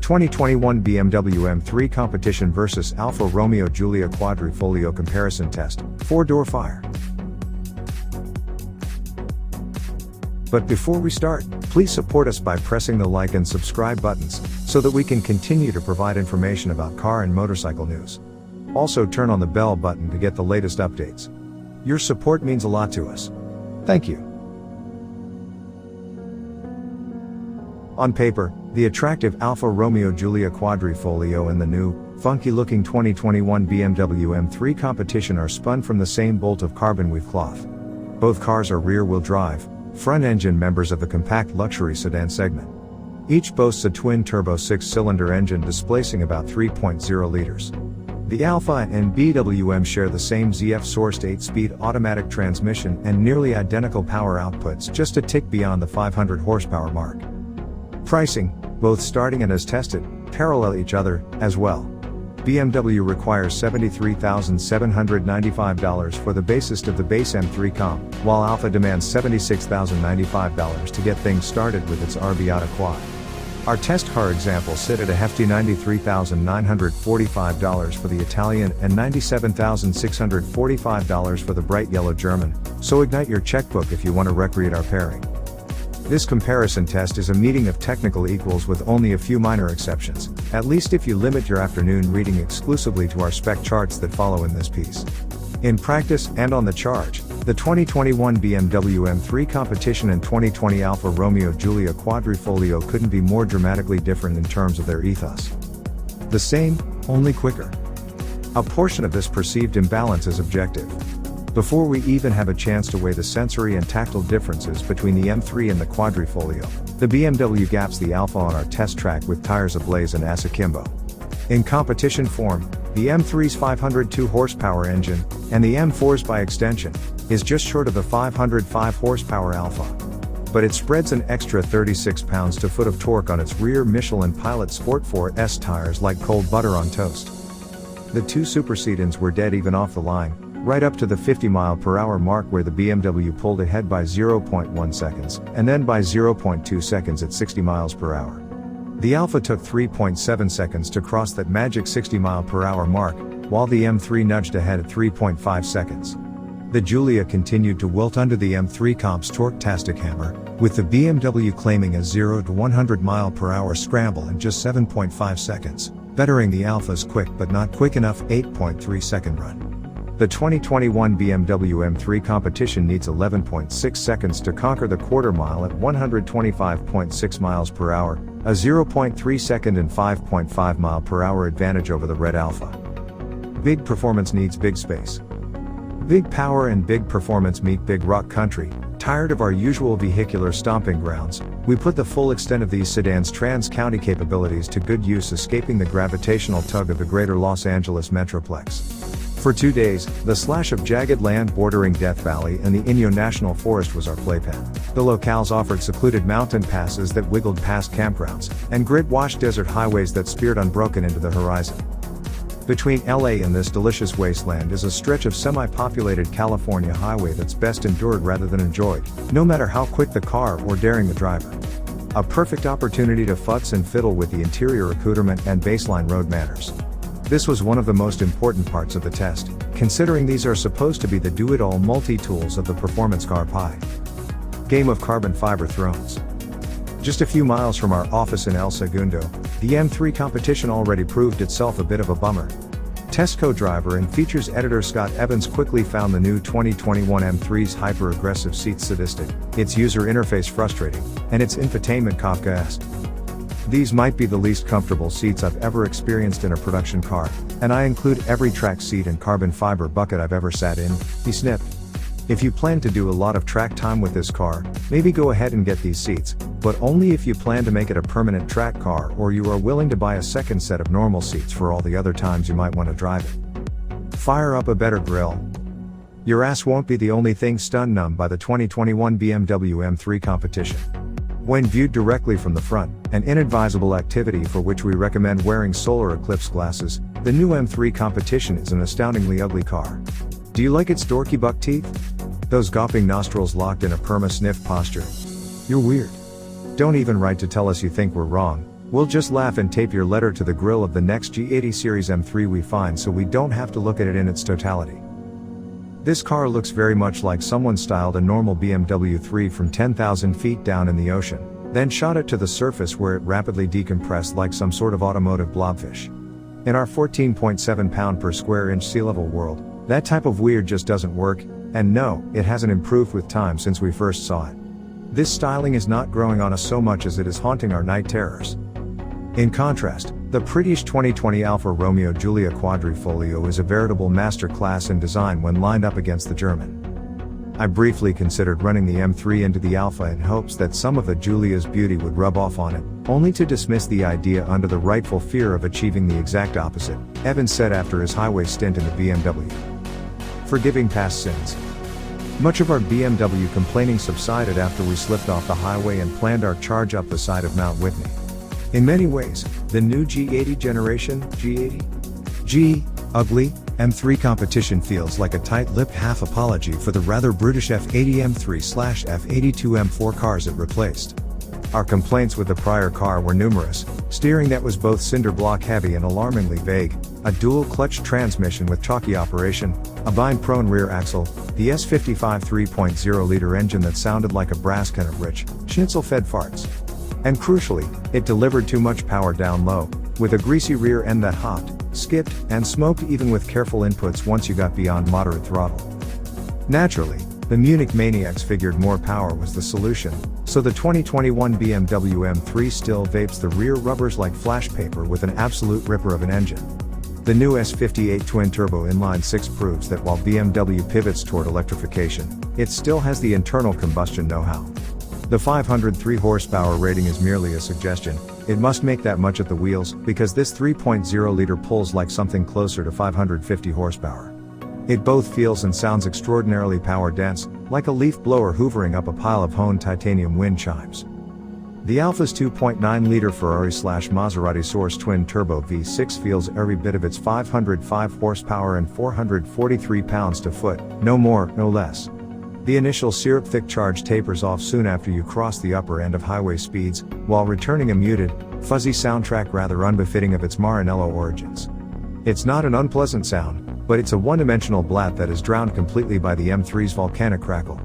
2021 BMW M3 Competition vs Alfa Romeo Giulia Quadrifoglio comparison test, 4-door fire. But before we start, please support us by pressing the like and subscribe buttons, so that we can continue to provide information about car and motorcycle news. Also turn on the bell button to get the latest updates. Your support means a lot to us. Thank you. On paper, the attractive Alfa Romeo Giulia Quadrifoglio and the new, funky-looking 2021 BMW M3 Competition are spun from the same bolt of carbon weave cloth. Both cars are rear-wheel drive, front-engine members of the compact luxury sedan segment. Each boasts a twin-turbo 6-cylinder engine displacing about 3.0 liters. The Alfa and BWM share the same ZF-sourced 8-speed automatic transmission and nearly identical power outputs, just a tick beyond the 500 horsepower mark. Pricing, both starting and as tested, parallel each other, as well. BMW requires $73,795 for the basest of the base M3 Comp, while Alfa demands $76,095 to get things started with its arrabbiata quad. Our test car examples sit at a hefty $93,945 for the Italian and $97,645 for the bright yellow German, so ignite your checkbook if you want to recreate our pairing. This comparison test is a meeting of technical equals with only a few minor exceptions, at least if you limit your afternoon reading exclusively to our spec charts that follow in this piece. In practice, and on the charge, the 2021 BMW M3 Competition and 2020 Alfa Romeo Giulia Quadrifoglio couldn't be more dramatically different in terms of their ethos. The same, only quicker. A portion of this perceived imbalance is objective. Before we even have a chance to weigh the sensory and tactile differences between the M3 and the Quadrifoglio, the BMW gaps the Alfa on our test track with tires ablaze and ass akimbo. In competition form, the M3's 502 horsepower engine, and the M4's by extension, is just short of the 505 horsepower Alfa. But it spreads an extra 36 pounds-to-foot of torque on its rear Michelin Pilot Sport 4S tires like cold butter on toast. The two super sedans were dead even off the line, right up to the 50-mile-per-hour mark where the BMW pulled ahead by 0.1 seconds, and then by 0.2 seconds at 60 miles per hour. The Alfa took 3.7 seconds to cross that magic 60-mile-per-hour mark, while the M3 nudged ahead at 3.5 seconds. The Giulia continued to wilt under the M3 Comp's torque-tastic hammer, with the BMW claiming a 0 to 100 mile-per-hour scramble in just 7.5 seconds, bettering the Alfa's quick but not quick enough 8.3 second run. The 2021 BMW M3 Competition needs 11.6 seconds to conquer the quarter mile at 125.6 miles per hour, a 0.3 second and 5.5 mile per hour advantage over the red Alfa. Big performance needs big space. Big power and big performance meet big rock country. Tired of our usual vehicular stomping grounds, we put the full extent of these sedans' trans-county capabilities to good use, escaping the gravitational tug of the greater Los Angeles metroplex. For 2 days, the slash of jagged land bordering Death Valley and the Inyo National Forest was our playpen. The locales offered secluded mountain passes that wiggled past campgrounds, and grit-washed desert highways that speared unbroken into the horizon. Between LA and this delicious wasteland is a stretch of semi-populated California highway that's best endured rather than enjoyed, no matter how quick the car or daring the driver. A perfect opportunity to futz and fiddle with the interior accoutrement and baseline road manners. This was one of the most important parts of the test, considering these are supposed to be the do-it-all multi-tools of the performance car pie. Game of carbon fiber thrones. Just a few miles from our office in El Segundo, the M3 Competition already proved itself a bit of a bummer. Test co-driver and features editor Scott Evans quickly found the new 2021 M3's hyper-aggressive seats sadistic, its user interface frustrating, and its infotainment Kafkaesque. These might be the least comfortable seats I've ever experienced in a production car, and I include every track seat and carbon fiber bucket I've ever sat in, he snipped. If you plan to do a lot of track time with this car, maybe go ahead and get these seats, but only if you plan to make it a permanent track car or you are willing to buy a second set of normal seats for all the other times you might want to drive it. Fire up a better grill. Your ass won't be the only thing stun numb by the 2021 BMW M3 Competition. When viewed directly from the front, an inadvisable activity for which we recommend wearing solar eclipse glasses, the new M3 Competition is an astoundingly ugly car. Do you like its dorky buck teeth? Those gawping nostrils locked in a perma-sniff posture? You're weird. Don't even write to tell us you think we're wrong. We'll just laugh and tape your letter to the grille of the next G80 Series M3 we find so we don't have to look at it in its totality. This car looks very much like someone styled a normal BMW 3 from 10,000 feet down in the ocean, then shot it to the surface where it rapidly decompressed like some sort of automotive blobfish. In our 14.7 pound per square inch sea level world, that type of weird just doesn't work, and no, it hasn't improved with time since we first saw it. This styling is not growing on us so much as it is haunting our night terrors. In contrast, the prettiest 2020 Alfa Romeo Giulia Quadrifoglio is a veritable masterclass in design when lined up against the German. I briefly considered running the M3 into the Alfa in hopes that some of the Giulia's beauty would rub off on it, only to dismiss the idea under the rightful fear of achieving the exact opposite, Evans said after his highway stint in the BMW. Forgiving past sins. Much of our BMW complaining subsided after we slipped off the highway and planned our charge up the side of Mount Whitney. In many ways, the new G80 generation, ugly, M3 competition feels like a tight-lipped half-apology for the rather brutish F80 M3/F82 M4 cars it replaced. Our complaints with the prior car were numerous: steering that was both cinder block heavy and alarmingly vague, a dual-clutch transmission with chalky operation, a bind-prone rear axle, the S55 3.0-liter engine that sounded like a brass can of rich, schnitzel-fed farts. And crucially, it delivered too much power down low, with a greasy rear end that hopped, skipped, and smoked even with careful inputs once you got beyond moderate throttle. Naturally, the Munich maniacs figured more power was the solution, so the 2021 BMW M3 still vapes the rear rubbers like flash paper with an absolute ripper of an engine. The new S58 twin-turbo inline-6 proves that while BMW pivots toward electrification, it still has the internal combustion know-how. The 503 horsepower rating is merely a suggestion. It must make that much at the wheels, because this 3.0-liter pulls like something closer to 550 horsepower. It both feels and sounds extraordinarily power-dense, like a leaf blower hoovering up a pile of honed titanium wind chimes. The Alfa's 2.9-liter Ferrari/Maserati Source twin-turbo V6 feels every bit of its 505 horsepower and 443 pounds to foot, no more, no less. The initial syrup-thick charge tapers off soon after you cross the upper end of highway speeds, while returning a muted, fuzzy soundtrack rather unbefitting of its Maranello origins. It's not an unpleasant sound, but it's a one-dimensional blat that is drowned completely by the M3's volcanic crackle.